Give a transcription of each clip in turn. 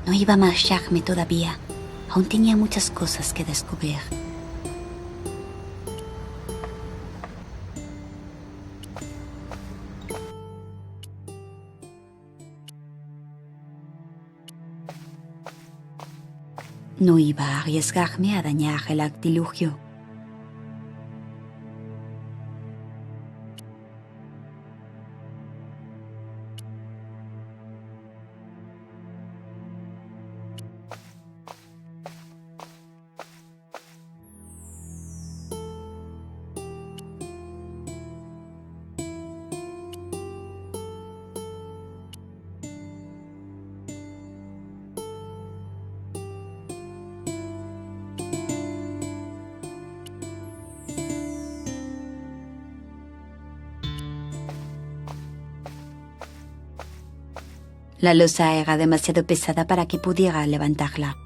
No iba a marcharme todavía. Aún tenía muchas cosas que descubrir. No iba a arriesgarme a dañar el artilugio. La losa era demasiado pesada para que pudiera levantarla.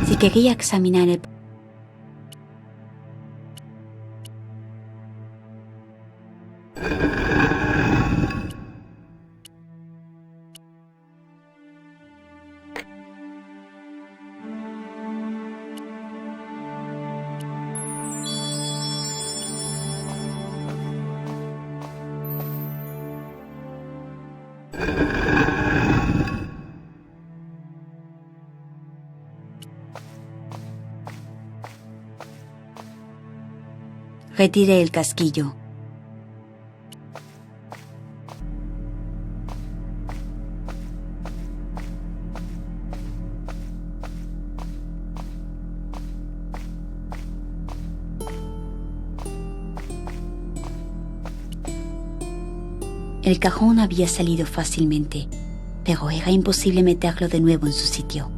Si quería examinar el... Retiré el casquillo. El cajón había salido fácilmente, pero era imposible meterlo de nuevo en su sitio.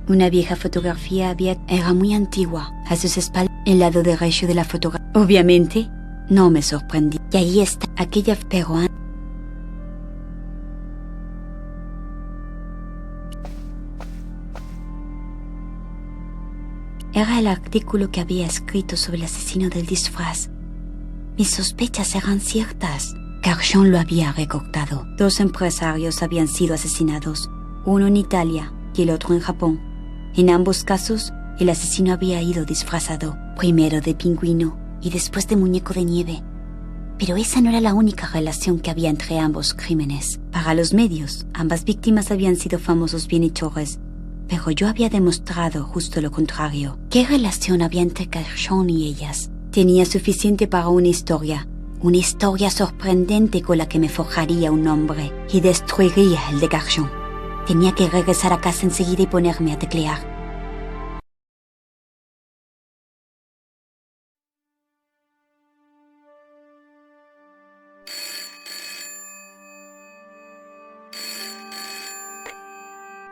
Una vieja fotografía era muy antigua. A sus espaldas, el lado derecho de la fotografía. Obviamente, no me sorprendí. Y ahí está aquella peruana. Era el artículo que había escrito sobre el asesino del disfraz. Mis sospechas eran ciertas. Garchon lo había recortado. 2 empresarios habían sido asesinados, uno en Italia y el otro en Japón. En ambos casos, el asesino había ido disfrazado, primero de pingüino y después de muñeco de nieve. Pero esa no era la única relación que había entre ambos crímenes. Para los medios, ambas víctimas habían sido famosos bienhechores, pero yo había demostrado justo lo contrario. ¿Qué relación había entre Garchon y ellas? Tenía suficiente para una historia sorprendente con la que me forjaría un nombre y destruiría el de Garchon. Tenía que regresar a casa enseguida y ponerme a teclear.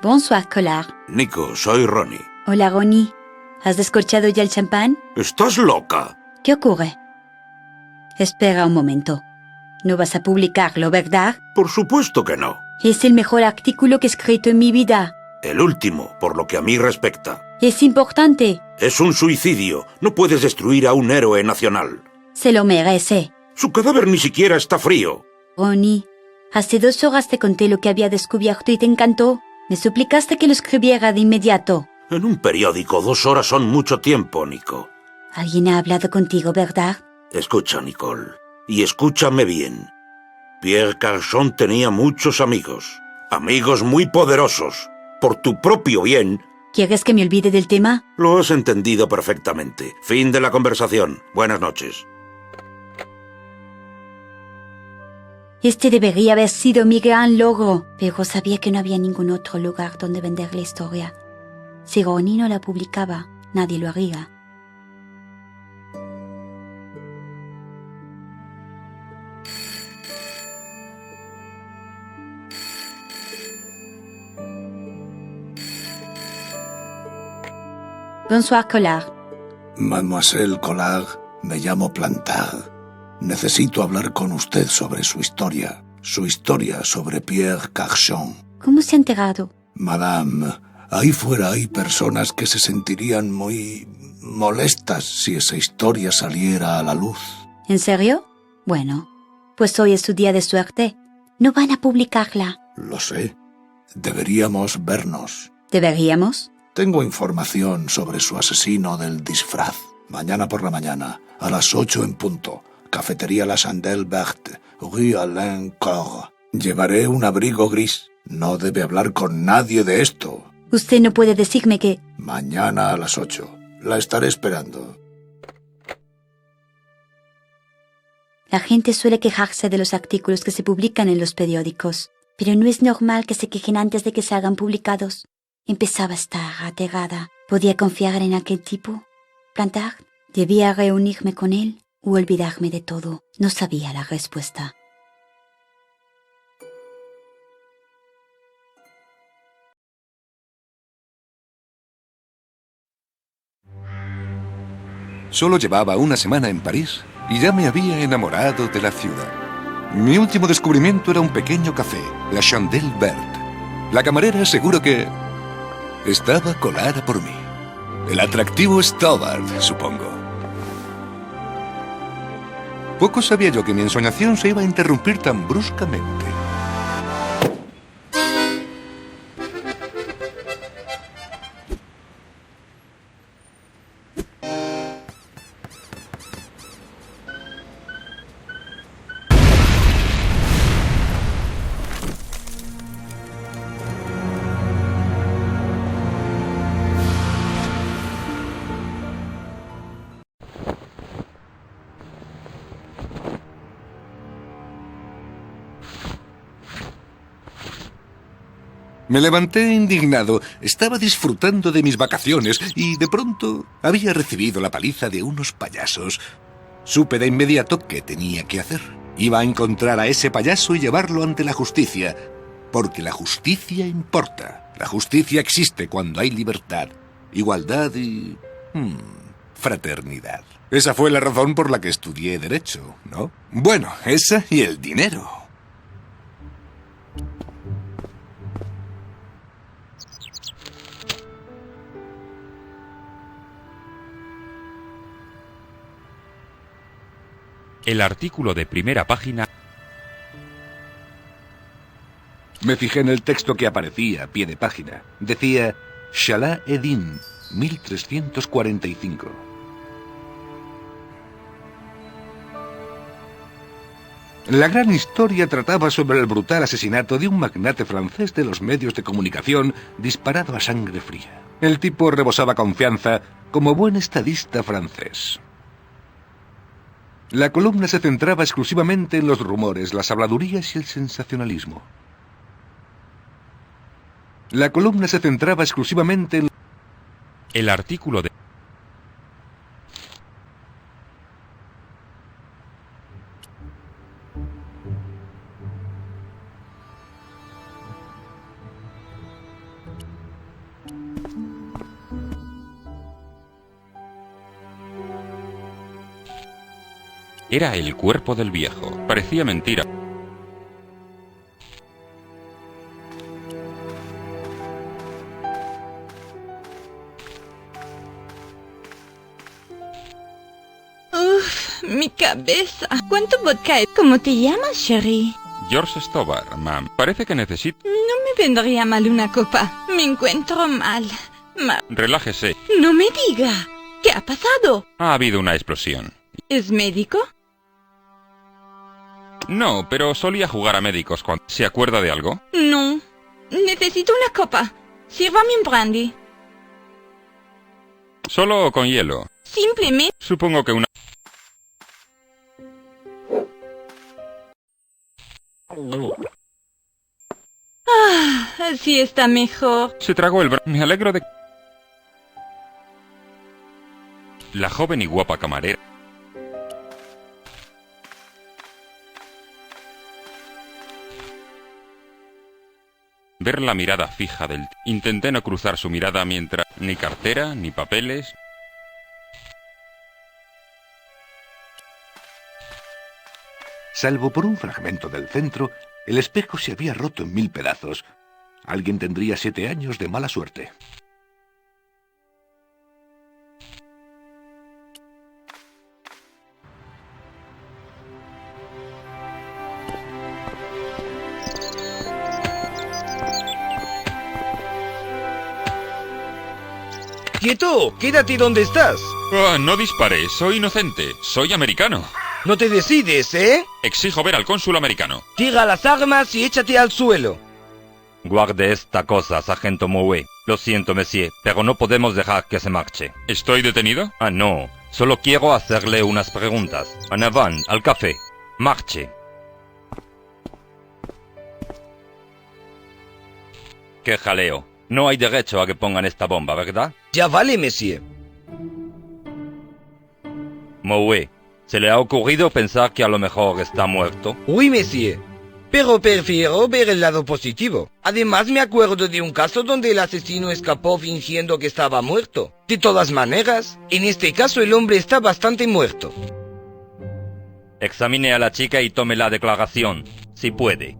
Bonsoir, Collard. Nico, soy Ronnie. Hola, Ronnie. ¿Has descorchado ya el champán? ¿Estás loca? ¿Qué ocurre? Espera un momento. No vas a publicarlo, ¿verdad? Por supuesto que no. Es el mejor artículo que he escrito en mi vida. El último, por lo que a mí respecta. Es importante. Es un suicidio. No puedes destruir a un héroe nacional. Se lo merece. Su cadáver ni siquiera está frío. Ronnie, hace 2 horas te conté lo que había descubierto y te encantó. Me suplicaste que lo escribiera de inmediato. En un periódico 2 horas son mucho tiempo, Nico. Alguien ha hablado contigo, ¿verdad? Escucha, Nicole, y escúchame bien. Pierre Garchon tenía muchos amigos. Amigos muy poderosos. Por tu propio bien... ¿Quieres que me olvide del tema? Lo has entendido perfectamente. Fin de la conversación. Buenas noches. Este debería haber sido mi gran logro, pero sabía que no había ningún otro lugar donde vender la historia. Si Ronnie no la publicaba, nadie lo haría. Bonsoir, Collard. Mademoiselle Collard, me llamo Plantard. Necesito hablar con usted sobre su historia sobre Pierre Carchon. ¿Cómo se ha enterado? Madame, ahí fuera hay personas que se sentirían muy molestas si esa historia saliera a la luz. ¿En serio? Bueno, pues hoy es su día de suerte. No van a publicarla. Lo sé. Deberíamos vernos. ¿Deberíamos? Tengo información sobre su asesino del disfraz. Mañana por la mañana, a las 8 en punto. Cafetería La Chandelle Verte, Rue Alain Corre. Llevaré un abrigo gris. No debe hablar con nadie de esto. Usted no puede decirme que... Mañana a las 8. La estaré esperando. La gente suele quejarse de los artículos que se publican en los periódicos, pero no es normal que se quejen antes de que se hagan publicados. Empezaba a estar aterrada. ¿Podía confiar en aquel tipo? ¿Plantard? ¿Debía reunirme con él o olvidarme de todo? No sabía la respuesta. Solo llevaba una semana en París y ya me había enamorado de la ciudad. Mi último descubrimiento era un pequeño café, La Chandelle Verte. La camarera seguro que estaba colada por mí. El atractivo Stobbart, supongo. Poco sabía yo que mi ensoñación se iba a interrumpir tan bruscamente. Me levanté indignado. Estaba disfrutando de mis vacaciones y de pronto había recibido la paliza de unos payasos. Supe de inmediato qué tenía que hacer. Iba a encontrar a ese payaso y llevarlo ante la justicia. Porque la justicia importa. La justicia existe cuando hay libertad, igualdad y... fraternidad. Esa fue la razón por la que estudié Derecho, ¿no? Bueno, esa y el dinero. El artículo de primera página. Me fijé en el texto que aparecía a pie de página. Decía Chala Edin, 1345. La gran historia trataba sobre el brutal asesinato de un magnate francés de los medios de comunicación disparado a sangre fría. El tipo rebosaba confianza como buen estadista francés. La columna se centraba exclusivamente en los rumores, las habladurías y el sensacionalismo. La columna se centraba exclusivamente en... El artículo de... Era el cuerpo del viejo. Parecía mentira. Uf, mi cabeza. ¿Cuánto vodka hay? ¿Cómo te llamas, Sherry? George Stobbart, ma'am. Parece que necesito... No me vendría mal una copa. Me encuentro mal. Relájese. No me diga. ¿Qué ha pasado? Ha habido una explosión. ¿Es médico? No, pero solía jugar a médicos cuando... ¿Se acuerda de algo? No. Necesito una copa. Sírvame un brandy. ¿Solo con hielo? Simplemente... Supongo que una... Así está mejor. Se tragó el Me alegro de... La joven y guapa camarera... ver la mirada fija del... Intenté no cruzar su mirada mientras... Ni cartera, ni papeles... Salvo por un fragmento del centro, el espejo se había roto en 1000 pedazos. Alguien tendría 7 años de mala suerte. ¡Quieto! ¡Quédate donde estás! Oh, no dispare, soy inocente, soy americano. No te decides, ¿eh? Exijo ver al cónsul americano. Tira las armas y échate al suelo. Guarde esta cosa, sargento Mouet. Lo siento, monsieur, pero no podemos dejar que se marche. ¿Estoy detenido? Ah, no. Solo quiero hacerle unas preguntas. En avant, al café. Marche. Qué jaleo. No hay derecho a que pongan esta bomba, ¿verdad? Ya vale, monsieur. Mouet, ¿se le ha ocurrido pensar que a lo mejor está muerto? Oui, monsieur. Pero prefiero ver el lado positivo. Además, me acuerdo de un caso donde el asesino escapó fingiendo que estaba muerto. De todas maneras, en este caso el hombre está bastante muerto. Examine a la chica y tome la declaración, si puede.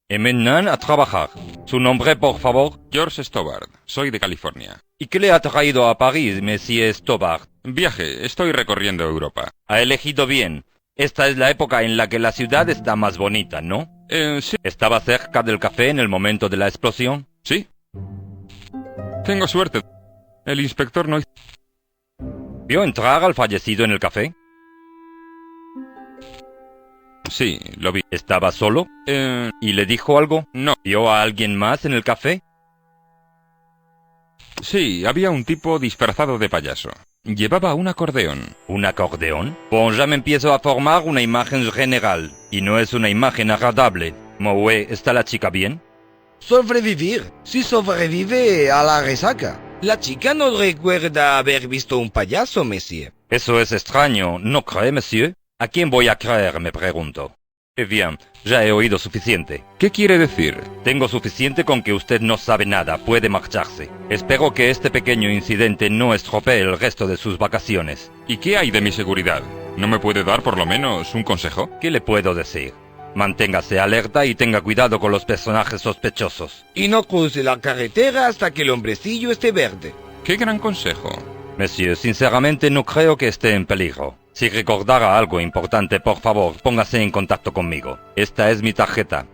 Y maintenant a trabajar. ¿Su nombre, por favor? George Stobbart, soy de California. ¿Y qué le ha traído a París, monsieur Stobbart? Viaje, estoy recorriendo Europa. Ha elegido bien. Esta es la época en la que la ciudad está más bonita, ¿no? Sí. ¿Estaba cerca del café en el momento de la explosión? Sí. Tengo suerte. El inspector no... ¿Vio entrar al fallecido en el café? Sí, lo vi. ¿Estaba solo? ¿Y le dijo algo? No. ¿Vio a alguien más en el café? Sí, había un tipo disfrazado de payaso. Llevaba un acordeón. ¿Un acordeón? Pues ya me empiezo a formar una imagen general. Y no es una imagen agradable. Mouet, ¿está la chica bien? Sobrevivir. Si sobrevive a la resaca. La chica no recuerda haber visto un payaso, monsieur. Eso es extraño, ¿no cree, monsieur? ¿A quién voy a creer, me pregunto? Bien, ya he oído suficiente. ¿Qué quiere decir? Tengo suficiente con que usted no sabe nada, puede marcharse. Espero que este pequeño incidente no estropee el resto de sus vacaciones. ¿Y qué hay de mi seguridad? ¿No me puede dar por lo menos un consejo? ¿Qué le puedo decir? Manténgase alerta y tenga cuidado con los personajes sospechosos. Y no cruce la carretera hasta que el hombrecillo esté verde. ¡Qué gran consejo! Monsieur, sinceramente no creo que esté en peligro. Si recordara algo importante, por favor, póngase en contacto conmigo. Esta es mi tarjeta.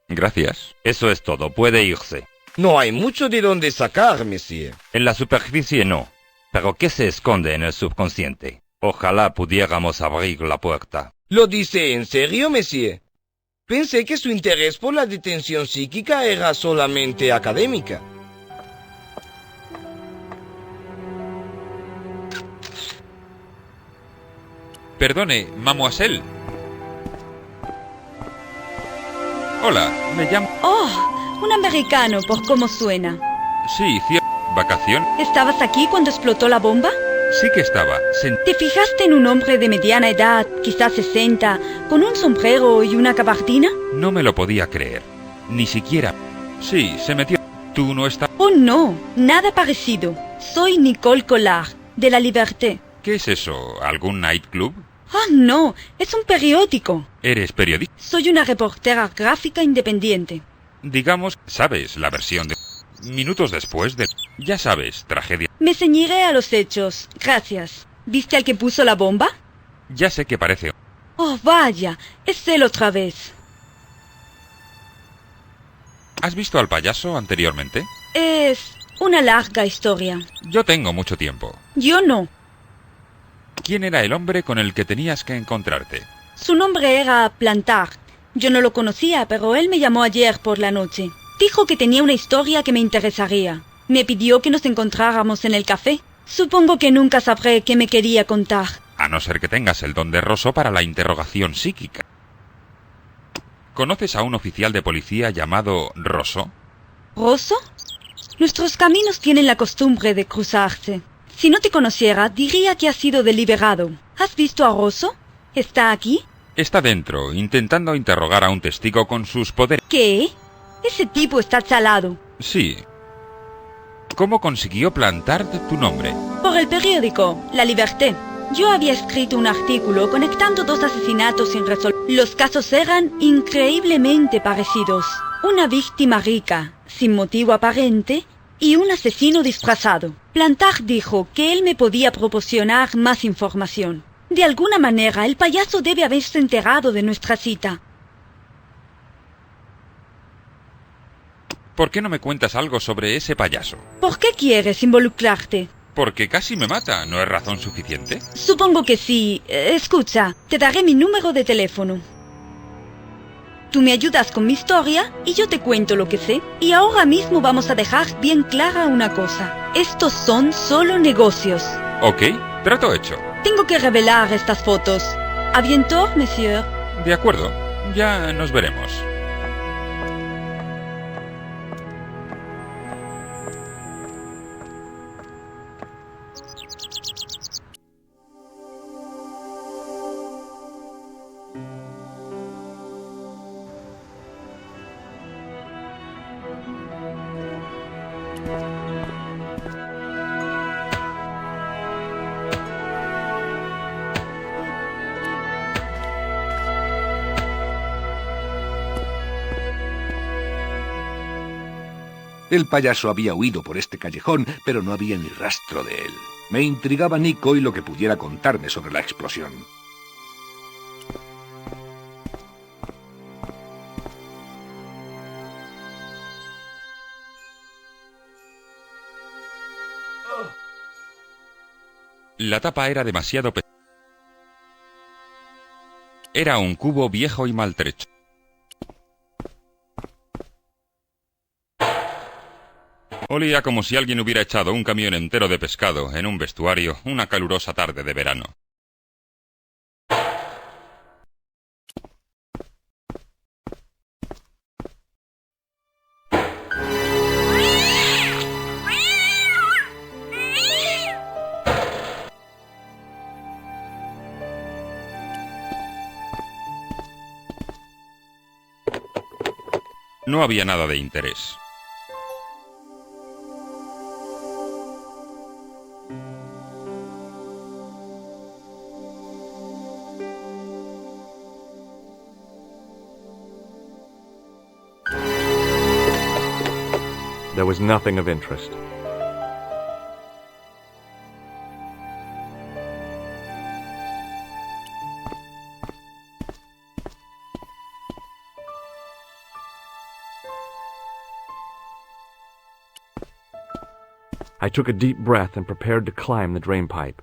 Gracias. Eso es todo, puede irse. No hay mucho de dónde sacar, monsieur. En la superficie no. Pero ¿qué se esconde en el subconsciente? Ojalá pudiéramos abrir la puerta. ¿Lo dice en serio, monsieur? Pensé que su interés por la detención psíquica era solamente académica. Perdone, mademoiselle. Hola, me llamo... Oh, un americano, por cómo suena. Sí, ¿Vacación? ¿Estabas aquí cuando explotó la bomba? Sí que estaba. ¿Te fijaste en un hombre de mediana edad, quizás 60, con un sombrero y una gabardina? No me lo podía creer. Ni siquiera... Sí, se metió... ¿Tú no estás...? Oh, no, nada parecido. Soy Nicole de La Liberté. ¿Qué es eso? ¿Algún nightclub? Oh, no, es un periódico. ¿Eres periodista? Soy una reportera gráfica independiente. Digamos, ¿sabes la versión de... Minutos después de... Ya sabes, tragedia... Me ceñiré a los hechos, gracias. ¿Viste al que puso la bomba? Ya sé que parece... Oh, vaya, es él otra vez. ¿Has visto al payaso anteriormente? Es una larga historia. Yo tengo mucho tiempo. Yo no. ¿Quién era el hombre con el que tenías que encontrarte? Su nombre era Plantard. Yo no lo conocía, pero él me llamó ayer por la noche. Dijo que tenía una historia que me interesaría. Me pidió que nos encontráramos en el café. Supongo que nunca sabré qué me quería contar. A no ser que tengas el don de Rosso para la interrogación psíquica. ¿Conoces a un oficial de policía llamado Rosso? ¿Rosso? Nuestros caminos tienen la costumbre de cruzarse. Si no te conociera, diría que has sido deliberado. ¿Has visto a Rosso? ¿Está aquí? Está dentro, intentando interrogar a un testigo con sus poderes. ¿Qué? Ese tipo está chalado. Sí. ¿Cómo consiguió plantar tu nombre? Por el periódico La Liberté. Yo había escrito un artículo conectando dos asesinatos sin resolver. Los casos eran increíblemente parecidos. Una víctima rica, sin motivo aparente, y un asesino disfrazado. Plantar dijo que él me podía proporcionar más información. De alguna manera, el payaso debe haberse enterado de nuestra cita. ¿Por qué no me cuentas algo sobre ese payaso? ¿Por qué quieres involucrarte? Porque casi me mata, ¿no es razón suficiente? Supongo que sí. Escucha, te daré mi número de teléfono. Tú me ayudas con mi historia y yo te cuento lo que sé. Y ahora mismo vamos a dejar bien clara una cosa. Estos son solo negocios. Ok, trato hecho. Tengo que revelar estas fotos. ¿A bientôt, monsieur? De acuerdo, ya nos veremos. El payaso había huido por este callejón, pero no había ni rastro de él. Me intrigaba Nicole y lo que pudiera contarme sobre la explosión. La tapa era demasiado pesada. Era un cubo viejo y maltrecho. Olía como si alguien hubiera echado un camión entero de pescado en un vestuario una calurosa tarde de verano. No había nada de interés. There was nothing of interest. I took a deep breath and prepared to climb the drain pipe.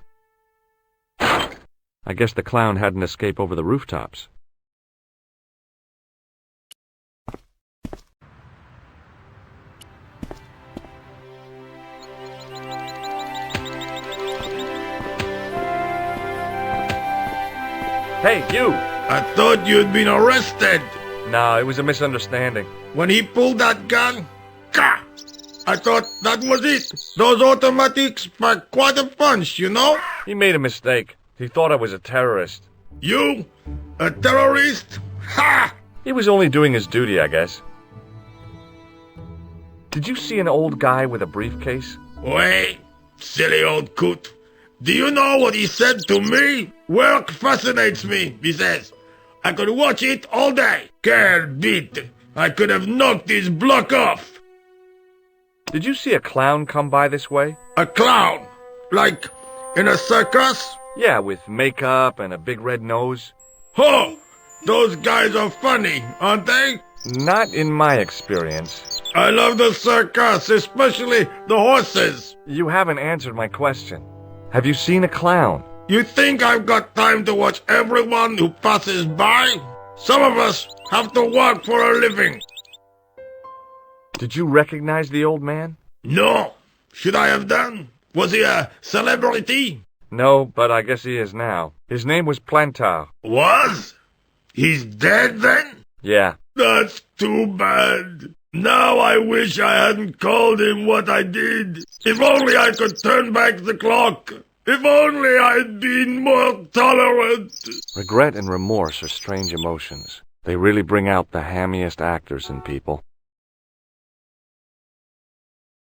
I guess the clown had an escape over the rooftops. Hey, you! I thought you'd been arrested. No, it was a misunderstanding. When he pulled that gun, gah! I thought that was it. Those automatics pack quite a punch, you know? He made a mistake. He thought I was a terrorist. You? A terrorist? Ha! He was only doing his duty, I guess. Did you see an old guy with a briefcase? Wait, silly old coot. Do you know what he said to me? Work fascinates me, he says. I could watch it all day. Quel bit. I could have knocked his block off. Did you see a clown come by this way? A clown? Like in a circus? Yeah, with makeup and a big red nose. Oh, those guys are funny, aren't they? Not in my experience. I love the circus, especially the horses. You haven't answered my question. Have you seen a clown? You think I've got time to watch everyone who passes by? Some of us have to work for a living. Did you recognize the old man? No. Should I have done? Was he a celebrity? No, but I guess he is now. His name was Plantar. Was? He's dead then? Yeah. That's too bad. Now I wish I hadn't called him what I did. If only I could turn back the clock. If only I'd been more tolerant. Regret and remorse are strange emotions. They really bring out the hammiest actors in people.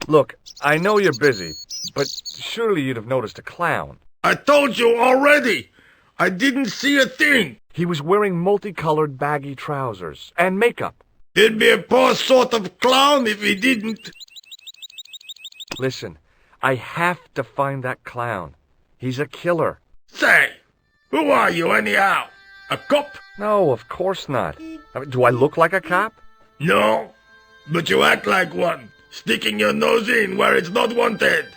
Look, I know you're busy, but surely you'd have noticed a clown. I told you already. I didn't see a thing. He was wearing multicolored baggy trousers and makeup. He'd be a poor sort of clown if he didn't. Listen, I have to find that clown. He's a killer. Say, who are you anyhow? A cop? No, of course not. I mean, do I look like a cop? No, but you act like one, sticking your nose in where it's not wanted.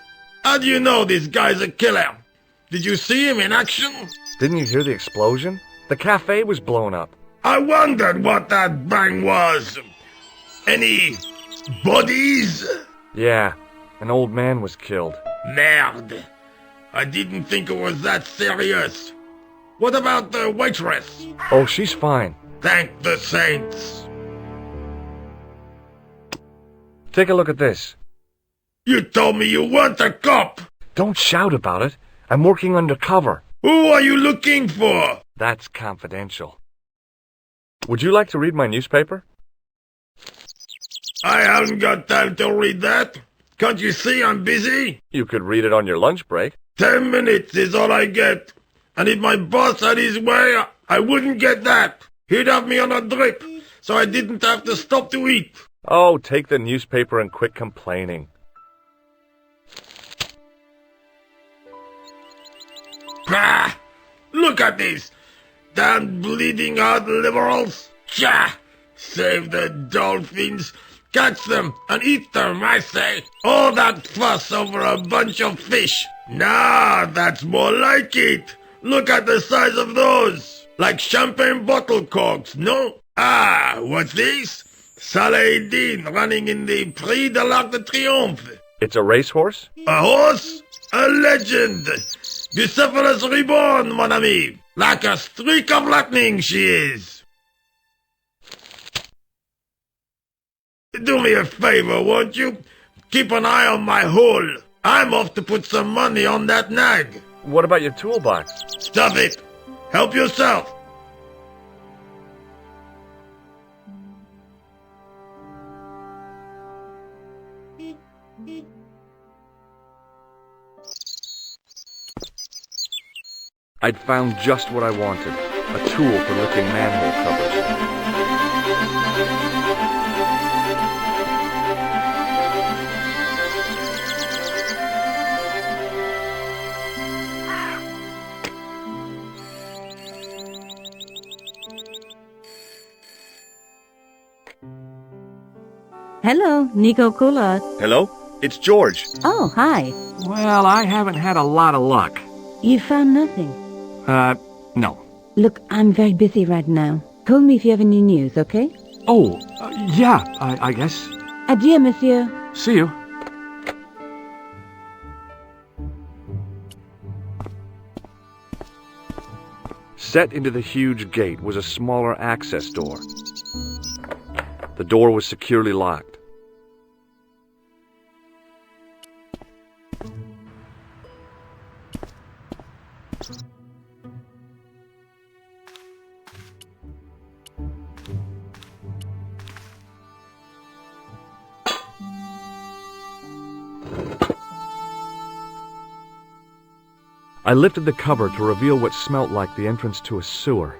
How do you know this guy's a killer? Did you see him in action? Didn't you hear the explosion? The cafe was blown up. I wondered what that bang was. Any bodies? Yeah, an old man was killed. Merde. I didn't think it was that serious. What about the waitress? Oh, she's fine. Thank the saints. Take a look at this. You told me you weren't a cop. Don't shout about it. I'm working undercover. Who are you looking for? That's confidential. Would you like to read my newspaper? I haven't got time to read that. Can't you see I'm busy? You could read it on your lunch break. 10 minutes is all I get. And if my boss had his way, I wouldn't get that. He'd have me on a drip, so I didn't have to stop to eat. Oh, take the newspaper and quit complaining. Bah! Look at this. Damn bleeding heart liberals. Tcha! Save the dolphins. Catch them and eat them, I say. All that fuss over a bunch of fish. Nah, that's more like it. Look at the size of those. Like champagne bottle corks, no? Ah, what's this? Saladin running in the Prix de l'Arc de Triomphe. It's a racehorse? A horse? A legend. Bucephalus reborn, mon ami. Like a streak of lightning she is. Do me a favor, won't you? Keep an eye on my hole. I'm off to put some money on that nag. What about your toolbox? Stuff it. Help yourself. I'd found just what I wanted. A tool for lifting manhole covers. Hello, Nicole. Hello? It's George. Oh, hi. Well, I haven't had a lot of luck. You found nothing? No. Look, I'm very busy right now. Call me if you have any news, okay? Oh, yeah, I guess. Adieu, monsieur. See you. Set into the huge gate was a smaller access door. The door was securely locked. I lifted the cover to reveal what smelt like the entrance to a sewer.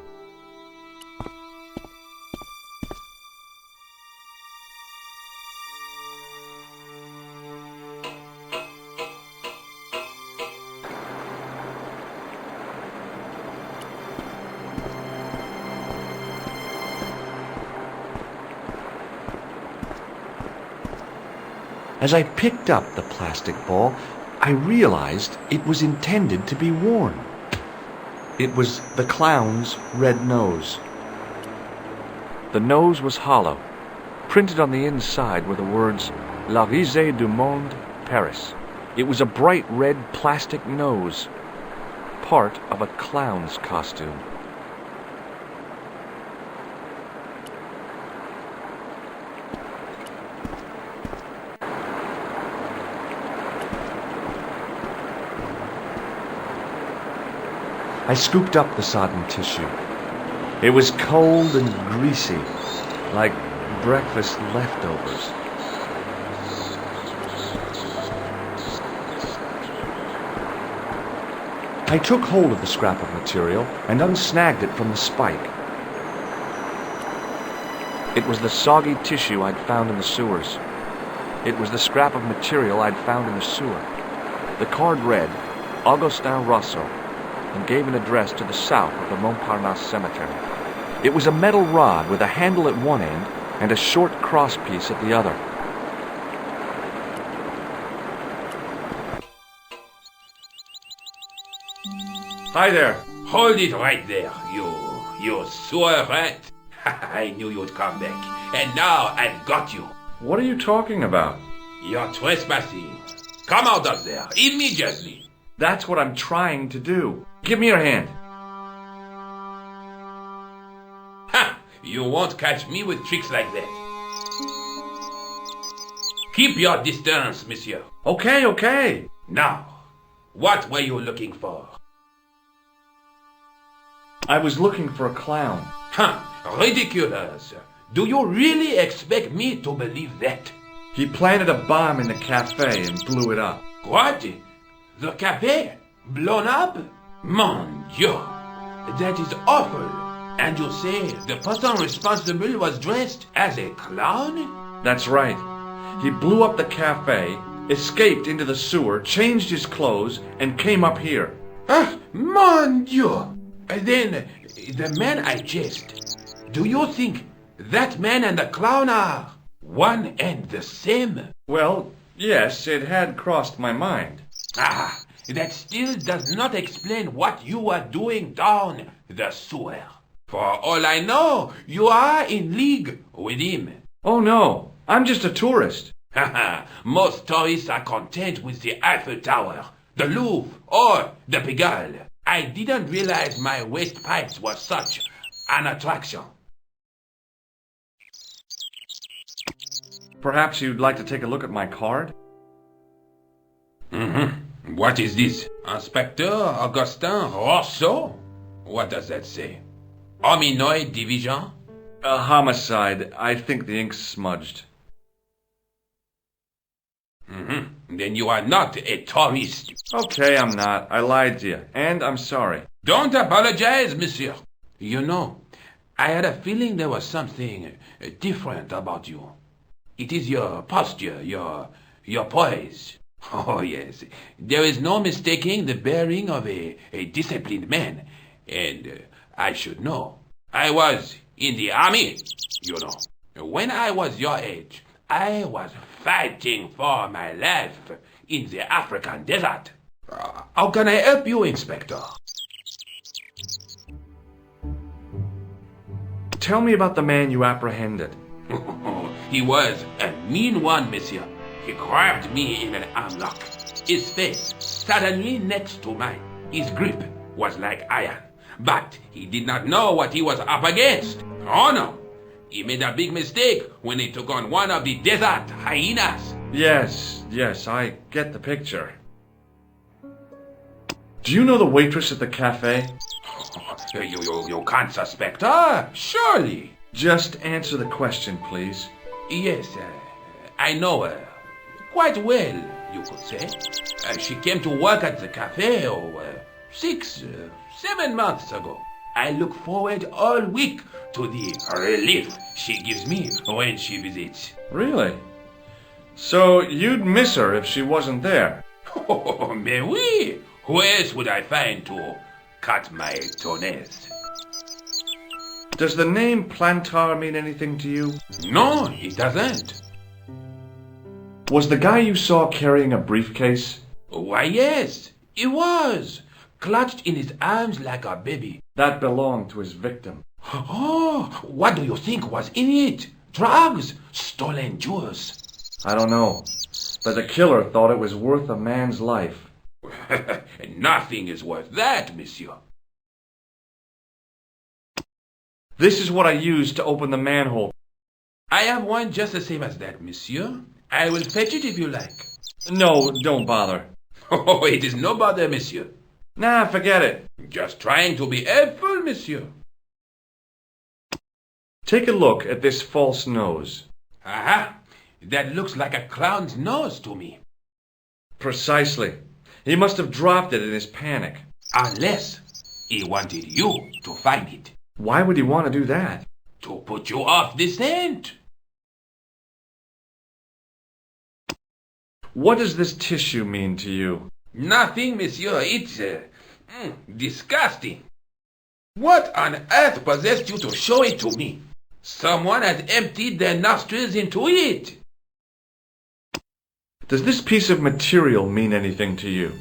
As I picked up the plastic ball, I realized it was intended to be worn. It was the clown's red nose. The nose was hollow. Printed on the inside were the words, La Risée du Monde, Paris. It was a bright red plastic nose, part of a clown's costume. I scooped up the sodden tissue. It was cold and greasy, like breakfast leftovers. I took hold of the scrap of material and unsnagged it from the spike. It was the soggy tissue I'd found in the sewers. It was the scrap of material I'd found in the sewer. The card read, Augustin Rousseau, and gave an address to the south of the Montparnasse Cemetery. It was a metal rod with a handle at one end and a short crosspiece at the other. Hi there. Hold it right there, you sewer rat. I knew you'd come back, and now I've got you. What are you talking about? You're trespassing. Come out of there, immediately. That's what I'm trying to do. Give me your hand. Ha! You won't catch me with tricks like that. Keep your distance, monsieur. Okay. Now, what were you looking for? I was looking for a clown. Ridiculous. Do you really expect me to believe that? He planted a bomb in the cafe and blew it up. What? The cafe? Blown up? Mon Dieu. That is awful. And you say the person responsible was dressed as a clown? That's right. He blew up the cafe, escaped into the sewer, changed his clothes, and came up here. Mon Dieu. Then, the man I chased, do you think that man and the clown are one and the same? Well, yes, it had crossed my mind. That still does not explain what you are doing down the sewer. For all I know, you are in league with him. Oh no, I'm just a tourist. Most tourists are content with the Eiffel Tower, the Louvre, or the Pigalle. I didn't realize my waste pipes were such an attraction. Perhaps you'd like to take a look at my card? What is this? Inspector Augustin Rousseau? What does that say? Hominoid division? A homicide. I think the ink's smudged. Then you are not a tourist. Okay, I'm not. I lied to you. And I'm sorry. Don't apologize, monsieur. You know, I had a feeling there was something different about you. It is your posture, your poise. Oh, yes. There is no mistaking the bearing of a disciplined man. And I should know. I was in the army, you know. When I was your age, I was fighting for my life in the African desert. How can I help you, Inspector? Tell me about the man you apprehended. He was a mean one, monsieur. He grabbed me in an arm lock. His face suddenly next to mine. His grip was like iron. But he did not know what he was up against. Oh no! He made a big mistake when he took on one of the desert hyenas. Yes, I get the picture. Do you know the waitress at the cafe? You can't suspect her, surely. Just answer the question, please. Yes, I know her. Quite well, you could say. She came to work at the cafe 7 months ago. I look forward all week to the relief she gives me when she visits. Really? So you'd miss her if she wasn't there? Oh, mais oui! Who else would I find to cut my toenails? Does the name Plantar mean anything to you? No, it doesn't. Was the guy you saw carrying a briefcase? Why, yes, he was. Clutched in his arms like a baby. That belonged to his victim. Oh, what do you think was in it? Drugs? Stolen jewels? I don't know. But the killer thought it was worth a man's life. Nothing is worth that, monsieur. This is what I used to open the manhole. I have one just the same as that, monsieur. I will fetch it if you like. No, don't bother. Oh, it is no bother, monsieur. Nah, forget it. Just trying to be helpful, monsieur. Take a look at this false nose. Aha! That looks like a clown's nose to me. Precisely. He must have dropped it in his panic. Unless he wanted you to find it. Why would he want to do that? To put you off the scent. What does this tissue mean to you? Nothing, monsieur. It's disgusting. What on earth possessed you to show it to me? Someone has emptied their nostrils into it. Does this piece of material mean anything to you?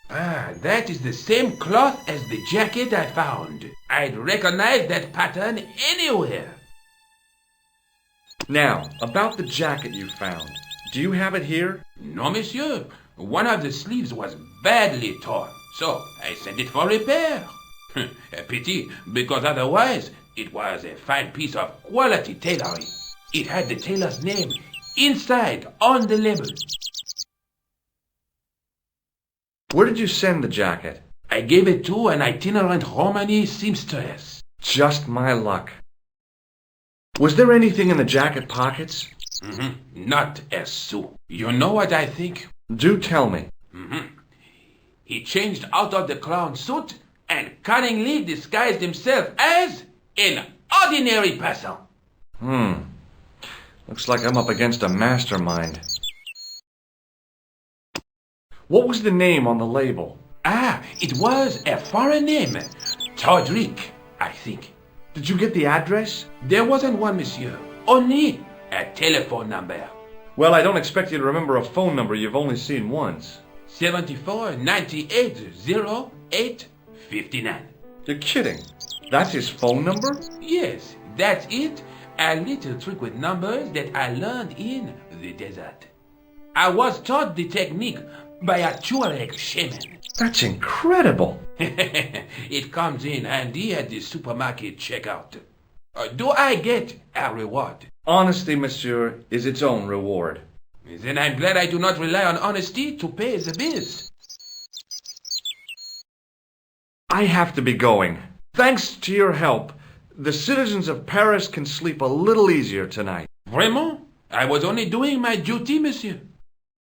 That is the same cloth as the jacket I found. I'd recognize that pattern anywhere. Now, about the jacket you found. Do you have it here? No, monsieur. One of the sleeves was badly torn, so I sent it for repair. A pity, because otherwise it was a fine piece of quality tailoring. It had the tailor's name inside on the label. Where did you send the jacket? I gave it to an itinerant Romany seamstress. Just my luck. Was there anything in the jacket pockets? Not a sou. You know what I think? Do tell me. He changed out of the clown suit and cunningly disguised himself as an ordinary person. Looks like I'm up against a mastermind. What was the name on the label? It was a foreign name. Todrick, I think. Did you get the address? There wasn't one, monsieur. Only a telephone number. Well, I don't expect you to remember a phone number you've only seen once. 74 98 08 59. You're kidding. That's his phone number? Yes, that's it. A little trick with numbers that I learned in the desert. I was taught the technique by a Tuareg shaman. That's incredible. It comes in handy at the supermarket checkout. Do I get a reward? Honesty, monsieur, is its own reward. Then I'm glad I do not rely on honesty to pay the bills. I have to be going. Thanks to your help, the citizens of Paris can sleep a little easier tonight. Vraiment? I was only doing my duty, monsieur.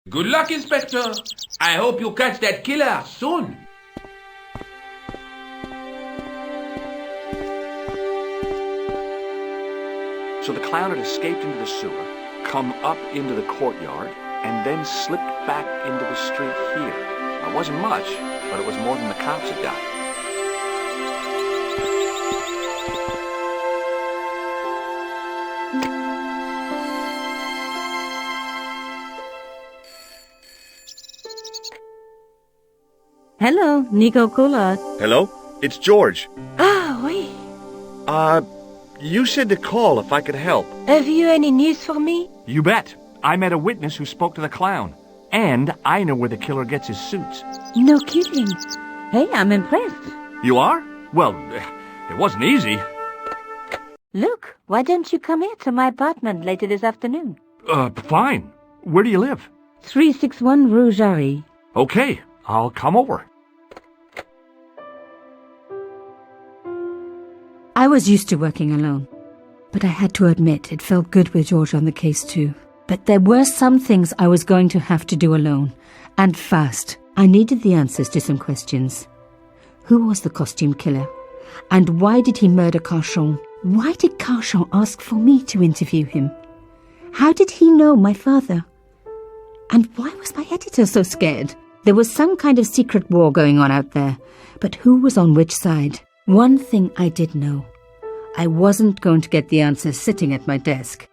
Good luck, Inspector. I hope you catch that killer soon. So the clown had escaped into the sewer, come up into the courtyard, and then slipped back into the street here. It wasn't much, but it was more than the cops had got. Hello, Nicole. Hello? It's George. Ah, oui. You said to call if I could help. Have you any news for me? You bet. I met a witness who spoke to the clown. And I know where the killer gets his suits. No kidding. Hey, I'm impressed. You are? Well, it wasn't easy. Look, why don't you come here to my apartment later this afternoon? Fine. Where do you live? 361 Rue Jarry. Okay, I'll come over. I was used to working alone, but I had to admit it felt good with George on the case too. But there were some things I was going to have to do alone, and fast. I needed the answers to some questions. Who was the costume killer? And why did he murder Carchon? Why did Carchon ask for me to interview him? How did he know my father? And why was my editor so scared? There was some kind of secret war going on out there, but who was on which side? One thing I did know. I wasn't going to get the answers sitting at my desk.